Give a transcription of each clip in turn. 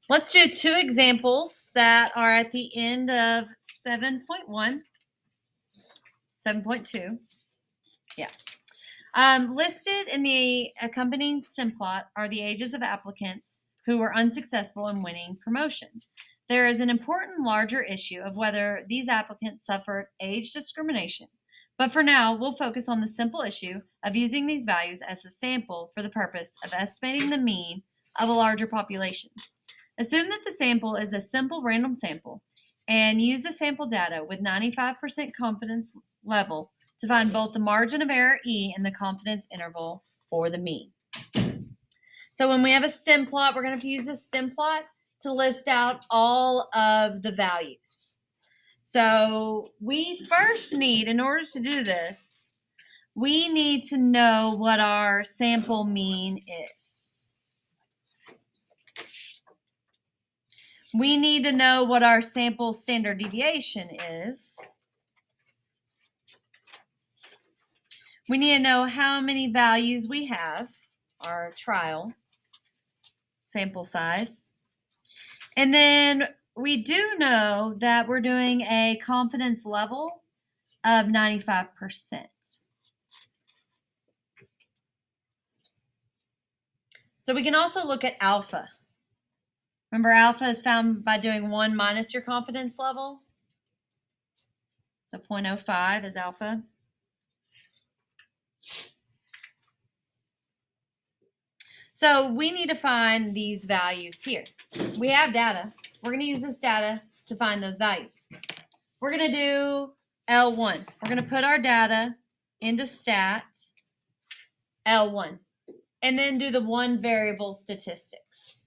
Let's do two examples that are at the end of 7.1, 7.2. Yeah. Listed in the accompanying stem plot are the ages of applicants who were unsuccessful in winning promotion. There is an important larger issue of whether these applicants suffered age discrimination, but for now, we'll focus on the simple issue of using these values as a sample for the purpose of estimating the mean of a larger population. Assume that the sample is a simple random sample and use the sample data with 95% confidence level to find both the margin of error E and the confidence interval for the mean. So when we have a stem plot, we're going to have to use a stem plot to list out all of the values. So we first need, in order to do this, we need to know what our sample mean is. We need to know what our sample standard deviation is. We need to know how many values we have, our trial sample size. And then we do know that we're doing a confidence level of 95%. So we can also look at alpha. Remember, alpha is found by doing 1 minus your confidence level. So 0.05 is alpha. So we need to find these values here. We have data. We're going to use this data to find those values. We're going to do L1. We're going to put our data into stat L1 and then do the one variable statistics.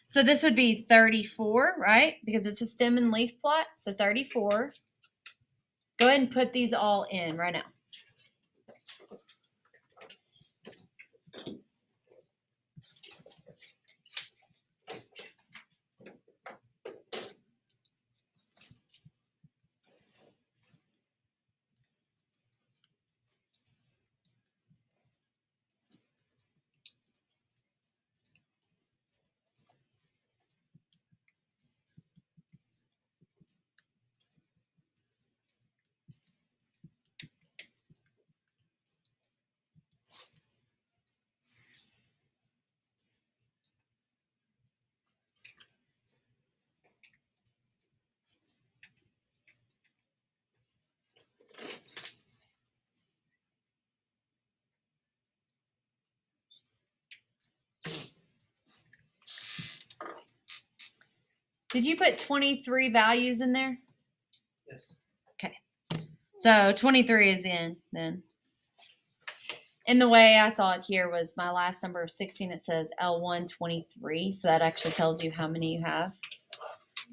So this would be 34, right? Because it's a stem and leaf plot. So 34. Go ahead and put these all in right now. Did you put 23 values in there? Yes. Okay. So 23 is in then. And the way I saw it here was my last number of 16. It says L1 23. So that actually tells you how many you have.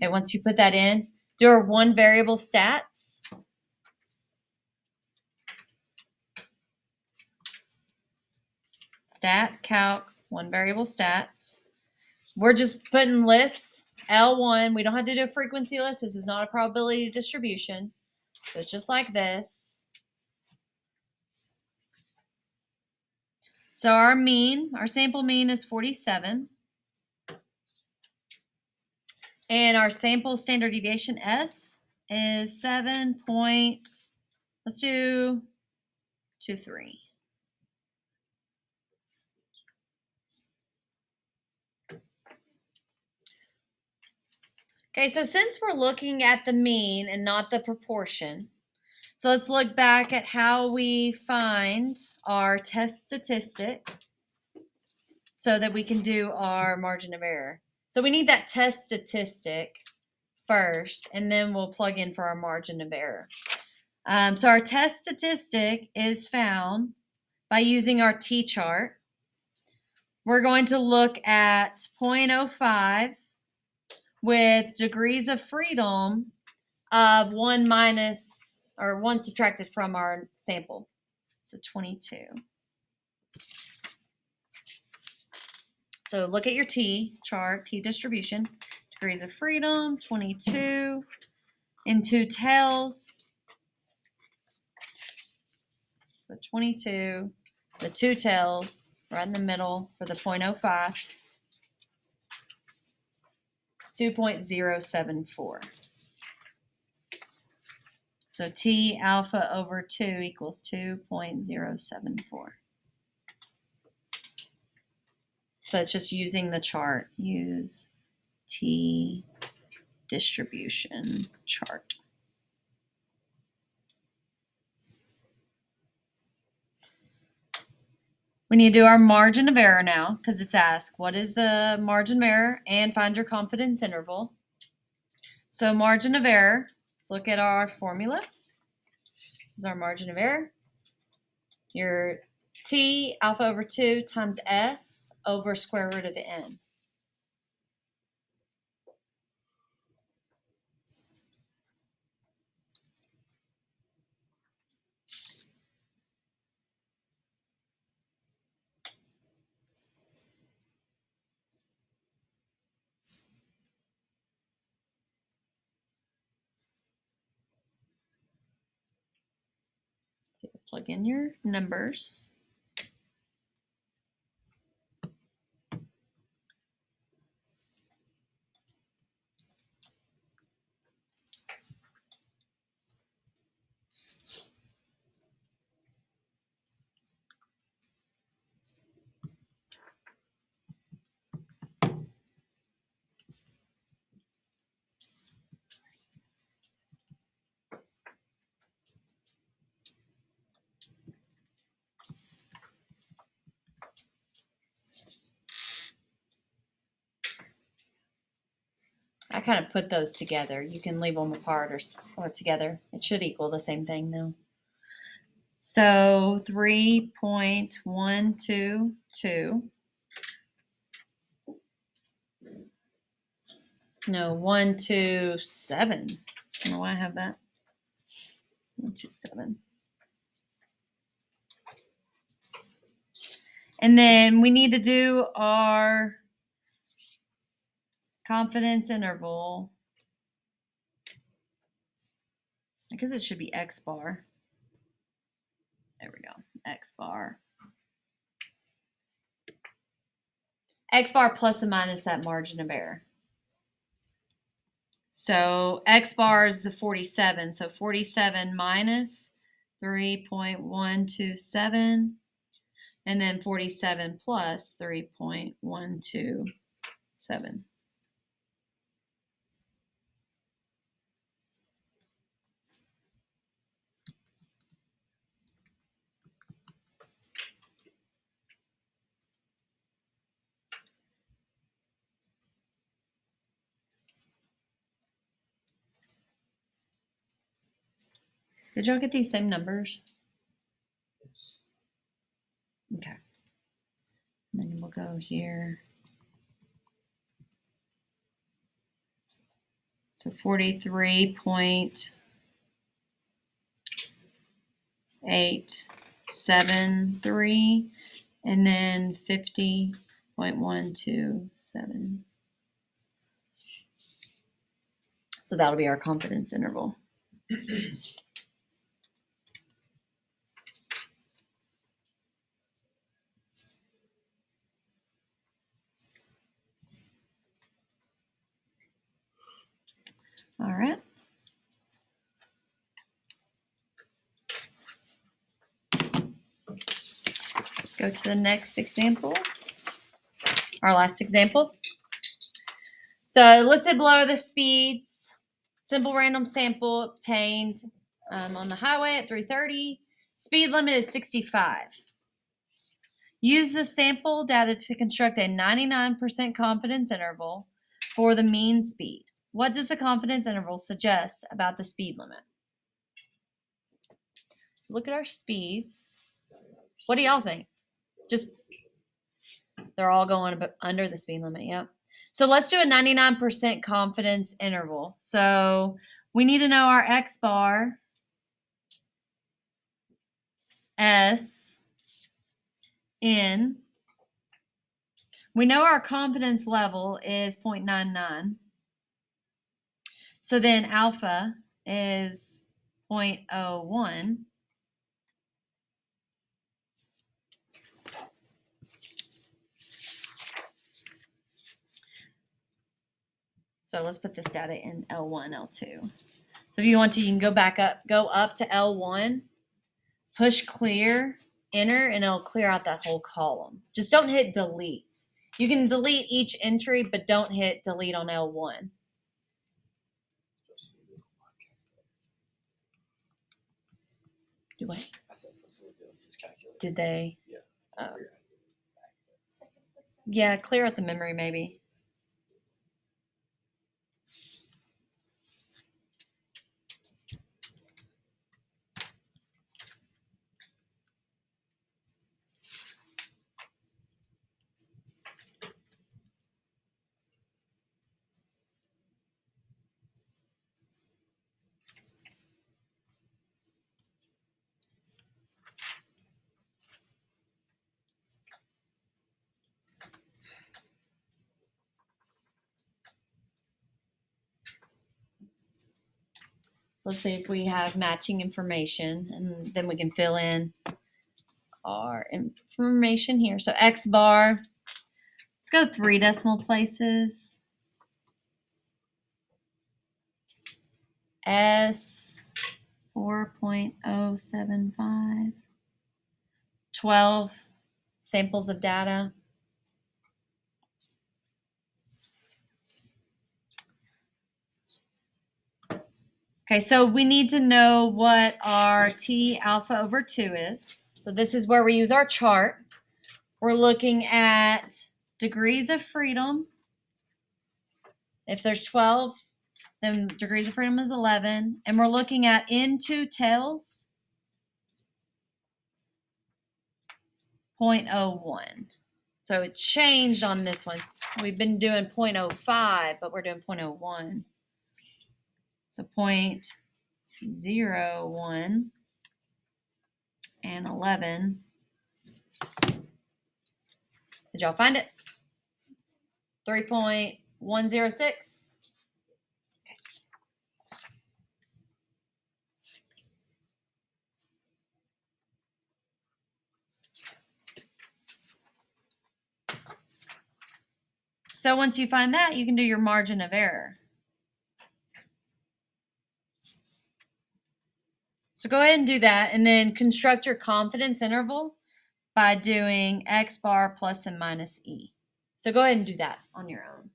Okay, once you put that in, do our one variable stats. Stat, calc, one variable stats. We're just putting list L1. We don't have to do a frequency list. This is not a probability distribution. So it's just like this. So our mean, our sample mean is 47. And our sample standard deviation S is 7 point, let's do 23. Okay, so since we're looking at the mean and not the proportion, so let's look back at how we find our test statistic so that we can do our margin of error. So we need that test statistic first, and then we'll plug in for our margin of error. So our test statistic is found by using our T-chart. We're going to look at 0.05 with degrees of freedom of 1 minus or 1 subtracted from our sample. So 22. So look at your T chart, T distribution. Degrees of freedom, 22. In two tails. So 22. The two tails right in the middle for the 0.05. 2.074. So T alpha over 2 equals 2.074. So it's just using the chart. Use T distribution chart. We need to do our margin of error now because it's asked, what is the margin of error, and find your confidence interval. So margin of error, let's look at our formula. This is our margin of error. Your T alpha over 2 times S over square root of N. Plug in your numbers. I kind of put those together. You can leave them apart or together. It should equal the same thing now. So 3.122. No, 127. I don't know why I have that. 127. And then we need to do our confidence interval. I guess it should be X bar. There we go. X bar. X bar plus and minus that margin of error. So X bar is the 47. So 47 minus 3.127. And then 47 plus 3.127. Did y'all get these same numbers? Okay. And then we'll go here. So 43.873 and then 50.127. So that'll be our confidence interval. All right. Let's go to the next example, our last example. So listed below are the speeds. Simple random sample obtained on the highway at 330. Speed limit is 65. Use the sample data to construct a 99% confidence interval for the mean speed. What does the confidence interval suggest about the speed limit? So look at our speeds. What do y'all think? Just, they're all going under the speed limit, yep. So let's do a 99% confidence interval. So we need to know our X bar, S, N. We know our confidence level is 0.99. So then alpha is 0.01. So let's put this data in L1, L2. So if you want to, you can go up to L1, push clear, enter, and it'll clear out that whole column. Just don't hit delete. You can delete each entry, but don't hit delete on L1. Do what? Did they? Yeah. Yeah, clear out the memory maybe. So let's see if we have matching information, and then we can fill in our information here. So X bar, let's go 3 decimal places. S 4.075. 12 samples of data. Okay, so we need to know what our T alpha over 2 is. So this is where we use our chart. We're looking at degrees of freedom. If there's 12, then degrees of freedom is 11. And we're looking at N2 tails, 0.01. So it changed on this one. We've been doing 0.05, but we're doing 0.01. So 0.01 and 11. Did y'all find it? 3.106. So once you find that, you can do your margin of error. So go ahead and do that, and then construct your confidence interval by doing X bar plus and minus E. So go ahead and do that on your own.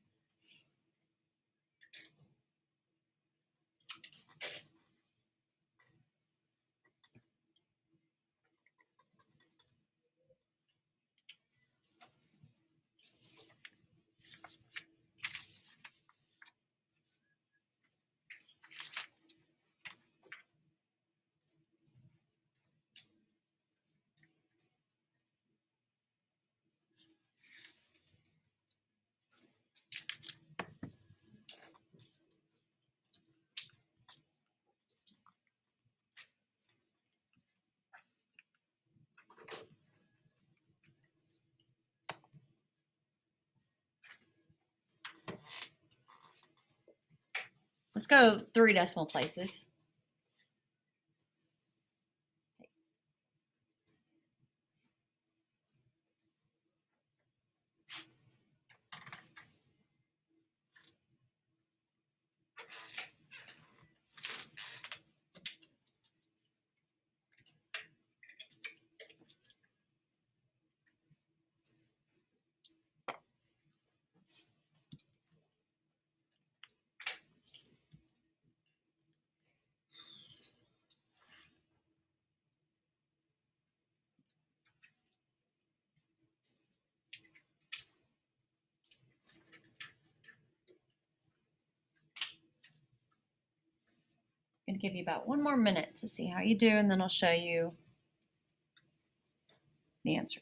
Let's go 3 decimal places. I'm going to give you about 1 more minute to see how you do, and then I'll show you the answer.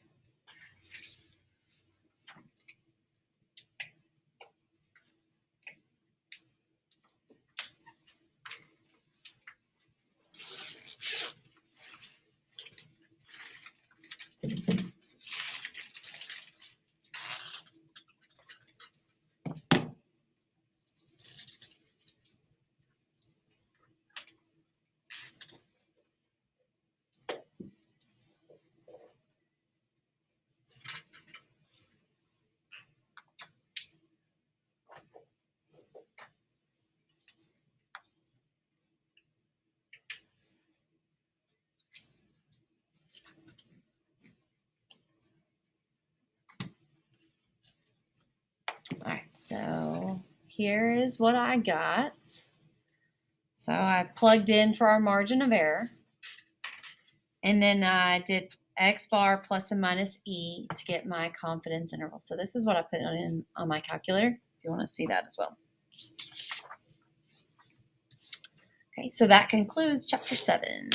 All right, so here is what I got. So I plugged in for our margin of error, and then I did x bar plus and minus e to get my confidence interval. So this is what I put in on my calculator, if you want to see that as well. Okay, so that concludes chapter 7.